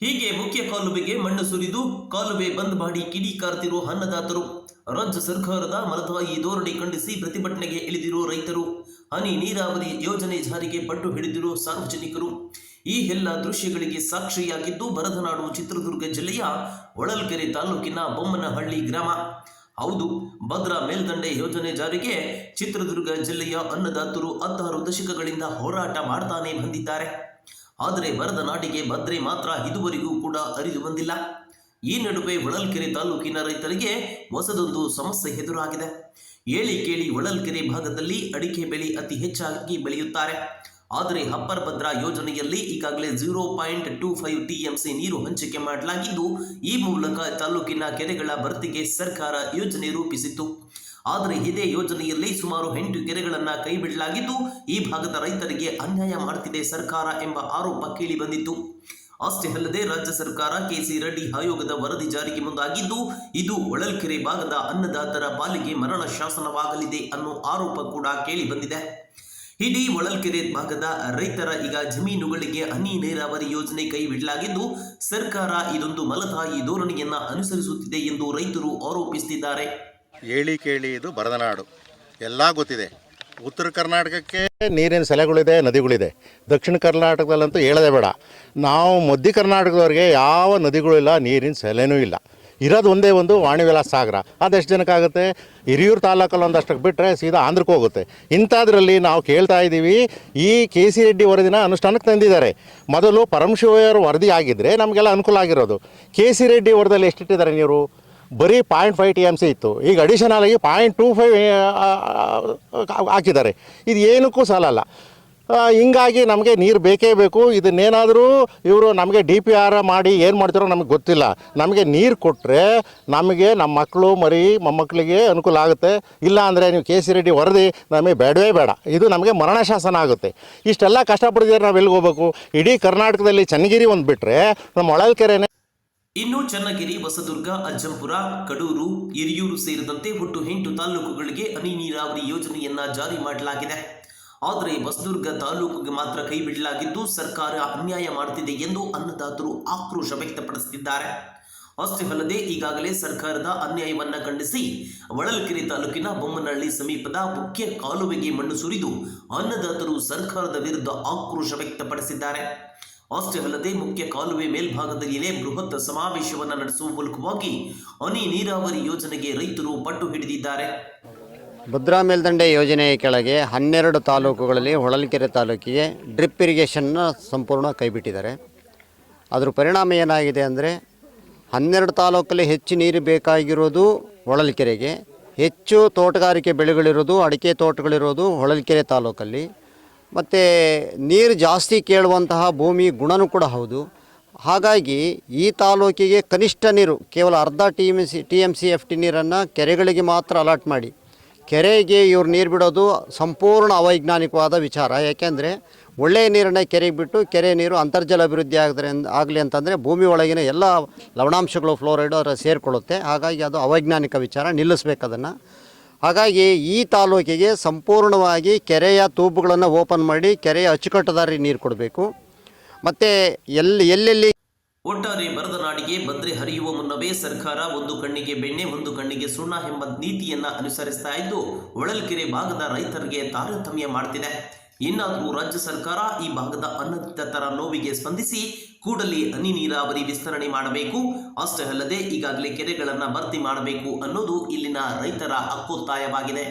ಹೀಗೆ ಮುಖ್ಯ ಕಾಲುವೆಗೆ ಮಣ್ಣು ಸುರಿದು ಕಾಲುವೆ ಬಂದ್ ಮಾಡಿ ಕಿಡಿಕಾರ್ತಿರೋ ಅನ್ನದಾತರು, ರಾಜ್ಯ ಸರ್ಕಾರದ ಮಲತಾಯಿ ಧೋರಣೆ ಖಂಡಿಸಿ ಪ್ರತಿಭಟನೆಗೆ ಇಳಿದಿರೋ ರೈತರು, ಹನಿ ನೀರಾವರಿ ಯೋಜನೆ ಜಾರಿಗೆ ಪಟ್ಟು ಹಿಡಿದಿರೋ ಸಾರ್ವಜನಿಕರು, ಈ ಎಲ್ಲ ದೃಶ್ಯಗಳಿಗೆ ಸಾಕ್ಷಿಯಾಗಿದ್ದು ಬರದನಾಡು ಚಿತ್ರದುರ್ಗ ಜಿಲ್ಲೆಯ ಹೊಳಲ್ಕೆರೆ ತಾಲೂಕಿನ ಬೊಮ್ಮನಹಳ್ಳಿ ಗ್ರಾಮ. ಹೌದು, ಭದ್ರಾ ಮೇಲ್ದಂಡೆ ಯೋಜನೆ ಜಾರಿಗೆ ಚಿತ್ರದುರ್ಗ ಜಿಲ್ಲೆಯ ಅನ್ನದಾತರು 16 ದಶಕಗಳಿಂದ ಹೋರಾಟ ಮಾಡ್ತಾನೆ ಬಂದಿದ್ದಾರೆ. ಆದರೆ ಬರದ ನಾಡಿಗೆ ಭದ್ರೆ ಮಾತ್ರ ಇದುವರೆಗೂ ಕೂಡ ಅರಿದು ಬಂದಿಲ್ಲ. ಈ ನಡುವೆ ಹೊಳಲ್ಕೆರೆ ತಾಲೂಕಿನ ರೈತರಿಗೆ ಹೊಸದೊಂದು ಸಮಸ್ಯೆ ಎದುರಾಗಿದೆ. ಏಳಿ ಕೇಳಿ ಹೊಳಲ್ಕೆರೆ ಭಾಗದಲ್ಲಿ ಅಡಿಕೆ ಬೆಳೆ ಅತಿ ಹೆಚ್ಚಾಗಿ ಬೆಳೆಯುತ್ತಾರೆ. ಆದರೆ ಅಪ್ಪರ್ ಭದ್ರಾ ಯೋಜನೆಯಲ್ಲಿ ಈಗಾಗಲೇ 0.25 TMC ನೀರು ಹಂಚಿಕೆ ಮಾಡಲಾಗಿದ್ದು, ಈ ಮೂಲಕ ತಾಲೂಕಿನ ಕೆರೆಗಳ ಭರ್ತಿಗೆ ಸರ್ಕಾರ ಯೋಜನೆ ರೂಪಿಸಿತ್ತು. ಆದರೆ ಇದೇ ಯೋಜನೆಯಲ್ಲಿ ಸುಮಾರು 8 ಕೆರೆಗಳನ್ನು ಕೈಬಿಡಲಾಗಿದ್ದು, ಈ ಭಾಗದ ರೈತರಿಗೆ ಅನ್ಯಾಯ ಮಾಡುತ್ತಿದೆ ಸರ್ಕಾರ ಎಂಬ ಆರೋಪ ಕೇಳಿ ಬಂದಿತ್ತು. ಅಷ್ಟೇ ಅಲ್ಲದೆ ರಾಜ್ಯ ಸರ್ಕಾರ KC ರೆಡ್ಡಿ ಆಯೋಗದ ವರದಿ ಜಾರಿಗೆ ಮುಂದಾಗಿದ್ದು, ಇದು ಹೊಳಲ್ಕೆರೆ ಭಾಗದ ಅನ್ನದಾತರ ಪಾಲಿಗೆ ಮರಣ ಶಾಸನವಾಗಲಿದೆ ಅನ್ನೋ ಆರೋಪ ಕೂಡ ಕೇಳಿ ಬಂದಿದೆ. ಇಡೀ ಹೊಳಲ್ಕೆರೆ ಭಾಗದ ರೈತರ ಈಗ ಜಮೀನುಗಳಿಗೆ ಹನಿ ನೀರಾವರಿ ಯೋಜನೆ ಕೈಬಿಡಲಾಗಿದ್ದು, ಸರ್ಕಾರ ಇದೊಂದು ಮಲತಾಯಿ ಧೋರಣೆಯನ್ನ ಅನುಸರಿಸುತ್ತಿದೆ ಎಂದು ರೈತರು ಆರೋಪಿಸುತ್ತಿದ್ದಾರೆ. ಏಳಿ ಕೇಳಿ ಇದು ಬರದನಾಡು ಎಲ್ಲ ಗೊತ್ತಿದೆ. ಉತ್ತರ ಕರ್ನಾಟಕಕ್ಕೆ ನೀರಿನ ಸೆಲೆಗಳಿದೆ, ನದಿಗಳಿದೆ. ದಕ್ಷಿಣ ಕರ್ನಾಟಕದಲ್ಲಂತೂ ಹೇಳೋದೇ ಬೇಡ. ನಾವು ಮಧ್ಯ ಕರ್ನಾಟಕದವ್ರಿಗೆ ಯಾವ ನದಿಗಳು ಇಲ್ಲ, ನೀರಿನ ಸೆಲೆನೂ ಇಲ್ಲ. ಇರೋದು ಒಂದೇ ಒಂದು ವಾಣಿವಿಲಾಸ ಸಾಗರ. ಅದೆಷ್ಟು ಜನಕ್ಕಾಗುತ್ತೆ? ಹಿರಿಯೂರು ತಾಲೂಕಲ್ಲಿ ಒಂದಷ್ಟಕ್ಕೆ ಬಿಟ್ಟರೆ ಸೀದಾ ಆಂಧ್ರಕ್ಕೆ ಹೋಗುತ್ತೆ. ಇಂಥದ್ರಲ್ಲಿ ನಾವು ಕೇಳ್ತಾ ಇದ್ದೀವಿ, ಈ KC ರೆಡ್ಡಿ ವರದಿನ ಅನುಷ್ಠಾನಕ್ಕೆ ತಂದಿದ್ದಾರೆ. ಮೊದಲು ಪರಮಶಿವಯ್ಯರ ವರದಿ ಆಗಿದ್ದರೆ ನಮಗೆಲ್ಲ ಅನುಕೂಲ ಆಗಿರೋದು. KC ರೆಡ್ಡಿ ವರದಿಯಲ್ಲಿ ಎಷ್ಟಿಟ್ಟಿದ್ದಾರೆ ನೀರು? ಬರೀ 0.5 TMC ಇತ್ತು. ಈಗ ಅಡಿಷನಲ್ ಆಗಿ 0.25 ಹಾಕಿದ್ದಾರೆ. ಇದು ಏನಕ್ಕೂ ಸಾಲಲ್ಲ. ಹಿಂಗಾಗಿ ನಮಗೆ ನೀರು ಬೇಕೇ ಬೇಕು. ಇದನ್ನೇನಾದರೂ ಇವರು ನಮಗೆ DPR ಮಾಡಿ ಏನು ಮಾಡ್ತಾರೋ ನಮಗೆ ಗೊತ್ತಿಲ್ಲ. ನಮಗೆ ನೀರು ಕೊಟ್ಟರೆ ನಮಗೆ ನಮ್ಮ ಮಕ್ಕಳು ಮರಿ ಮೊಮ್ಮಕ್ಕಳಿಗೆ ಅನುಕೂಲ ಆಗುತ್ತೆ. ಇಲ್ಲ ಅಂದರೆ ನೀವು KC ರೆಡ್ಡಿ ವರದಿ ನಮಗೆ ಬೇಡವೇ ಬೇಡ. ಇದು ನಮಗೆ ಮರಣ ಶಾಸನ ಆಗುತ್ತೆ. ಇಷ್ಟೆಲ್ಲ ಕಷ್ಟಪಟ್ಟಿದ್ದಾರೆ, ನಾವು ಎಲ್ಲಿಗೆ ಹೋಗ್ಬೇಕು? ಇಡೀ ಕರ್ನಾಟಕದಲ್ಲಿ ಚನ್ನಗಿರಿ ಒಂದು ಬಿಟ್ಟರೆ ನಮ್ಮ ಹೊಳಲ್ಕೆರೆನೇ. ಇನ್ನು ಚನ್ನಗಿರಿ, ಹೊಸದುರ್ಗ, ಅಜ್ಜಂಪುರ, ಕಡೂರು, ಹಿರಿಯೂರು ಸೇರಿದಂತೆ ಒಟ್ಟು 8 ತಾಲೂಕುಗಳಿಗೆ ಹನಿ ನೀರಾವರಿ ಯೋಜನೆಯನ್ನ ಜಾರಿ ಮಾಡಲಾಗಿದೆ. ಆದರೆ ಹೊಸದುರ್ಗ ತಾಲೂಕಿಗೆ ಮಾತ್ರ ಕೈ ಬಿಡಲಾಗಿದ್ದು, ಸರ್ಕಾರ ಅನ್ಯಾಯ ಮಾಡುತ್ತಿದೆ ಎಂದು ಅನ್ನದಾತರು ಆಕ್ರೋಶ ವ್ಯಕ್ತಪಡಿಸುತ್ತಿದ್ದಾರೆ. ಅಷ್ಟೇ ಅಲ್ಲದೆ ಈಗಾಗಲೇ ಸರ್ಕಾರದ ಅನ್ಯಾಯವನ್ನ ಖಂಡಿಸಿ ಹೊಳಲ್ಕೆರೆ ತಾಲೂಕಿನ ಬೊಮ್ಮನಹಳ್ಳಿ ಸಮೀಪದ ಮುಖ್ಯ ಕಾಲುವೆಗೆ ಮಣ್ಣು ಸುರಿದು ಅನ್ನದಾತರು ಸರ್ಕಾರದ ವಿರುದ್ಧ ಆಕ್ರೋಶ ವ್ಯಕ್ತಪಡಿಸಿದ್ದಾರೆ. ಅಷ್ಟೇ ಅಲ್ಲದೆ ಮುಖ್ಯ ಕಾಲುವೆ ಮೇಲ್ಭಾಗದಲ್ಲಿಯೇ ಬೃಹತ್ ಸಮಾವೇಶವನ್ನು ನಡೆಸುವ ಮೂಲಕವಾಗಿ ಹನಿ ನೀರಾವರಿ ಯೋಜನೆಗೆ ರೈತರು ಪಟ್ಟು ಹಿಡಿದಿದ್ದಾರೆ. ಭದ್ರಾ ಮೇಲ್ದಂಡೆ ಯೋಜನೆಯ ಕೆಳಗೆ 12 ತಾಲೂಕುಗಳಲ್ಲಿ ಹೊಳಲ್ಕೆರೆ ತಾಲೂಕಿಗೆ ಡ್ರಿಪ್ ಇರಿಗೇಷನ್ನ ಸಂಪೂರ್ಣ ಕೈಬಿಟ್ಟಿದ್ದಾರೆ. ಅದರ ಪರಿಣಾಮ ಏನಾಗಿದೆ ಅಂದರೆ 12 ತಾಲೂಕಲ್ಲಿ ಹೆಚ್ಚು ನೀರು ಬೇಕಾಗಿರೋದು ಹೊಳಲ್ಕೆರೆಗೆ. ಹೆಚ್ಚು ತೋಟಗಾರಿಕೆ ಬೆಳೆಗಳಿರೋದು, ಅಡಿಕೆ ತೋಟಗಳಿರೋದು ಹೊಳಲ್ಕೆರೆ ತಾಲೂಕಲ್ಲಿ. ಮತ್ತು ನೀರು ಜಾಸ್ತಿ ಕೇಳುವಂತಹ ಭೂಮಿ ಗುಣನೂ ಕೂಡ ಹೌದು. ಹಾಗಾಗಿ ಈ ತಾಲೂಕಿಗೆ ಕನಿಷ್ಠ ನೀರು ಕೇವಲ ಅರ್ಧ TMC FT ನೀರನ್ನು ಕೆರೆಗಳಿಗೆ ಮಾತ್ರ ಅಲಾಟ್ ಮಾಡಿ, ಕೆರೆಗೆ ಇವ್ರು ನೀರು ಬಿಡೋದು ಸಂಪೂರ್ಣ ಅವೈಜ್ಞಾನಿಕವಾದ ವಿಚಾರ. ಯಾಕೆಂದರೆ ಒಳ್ಳೆಯ ನೀರನ್ನು ಕೆರೆಗೆ ಬಿಟ್ಟು ಕೆರೆ ನೀರು ಅಂತರ್ಜಲ ಅಭಿವೃದ್ಧಿ ಆಗಲಿ ಅಂತಂದರೆ ಭೂಮಿ ಒಳಗಿನ ಎಲ್ಲ ಲವಣಾಂಶಗಳು, ಫ್ಲೋರೈಡು ಅದರ ಸೇರಿಕೊಳ್ಳುತ್ತೆ. ಹಾಗಾಗಿ ಅದು ಅವೈಜ್ಞಾನಿಕ ವಿಚಾರ, ನಿಲ್ಲಿಸ್ಬೇಕು ಅದನ್ನು. ಹಾಗಾಗಿ ಈ ತಾಲೂಕಿಗೆ ಸಂಪೂರ್ಣವಾಗಿ ಕೆರೆಯ ತೂಬುಗಳನ್ನು ಓಪನ್ ಮಾಡಿ ಕೆರೆಯ ಅಚ್ಚುಕಟ್ಟುದಾರಿ ನೀರು ಕೊಡಬೇಕು. ಮತ್ತು ಎಲ್ಲೆಲ್ಲಿ ಒಟ್ಟಾರೆ ಬರದ ನಾಡಿಗೆ ಭದ್ರೆ ಹರಿಯುವ ಮುನ್ನವೇ ಸರ್ಕಾರ ಒಂದು ಕಣ್ಣಿಗೆ ಬೆಣ್ಣೆ ಒಂದು ಕಣ್ಣಿಗೆ ಸುಣ್ಣ ಎಂಬ ನೀತಿಯನ್ನ ಅನುಸರಿಸ್ತಾ ಇದ್ದು, ಹೊಳಲ್ಕೆರೆ ಭಾಗದ ರೈತರಿಗೆ ತಾರತಮ್ಯ ಮಾಡ್ತಿದೆ. ಇನ್ನಾದರೂ ರಾಜ್ಯ ಸರ್ಕಾರ ಈ ಭಾಗದ ಅನ್ನದಾತರ ನೋವಿಗೆ ಸ್ಪಂದಿಸಿ ಕೂಡಲೇ ಹನಿ ನೀರಾವರಿ ವಿಸ್ತರಣೆ ಮಾಡಬೇಕು. ಅಷ್ಟೇ ಅಲ್ಲದೆ ಈಗಾಗಲೇ ಕೆರೆಗಳನ್ನು ಭರ್ತಿ ಮಾಡಬೇಕು ಅನ್ನೋದು ಇಲ್ಲಿನ ರೈತರ ಹಕ್ಕೊತ್ತಾಯವಾಗಿದೆ.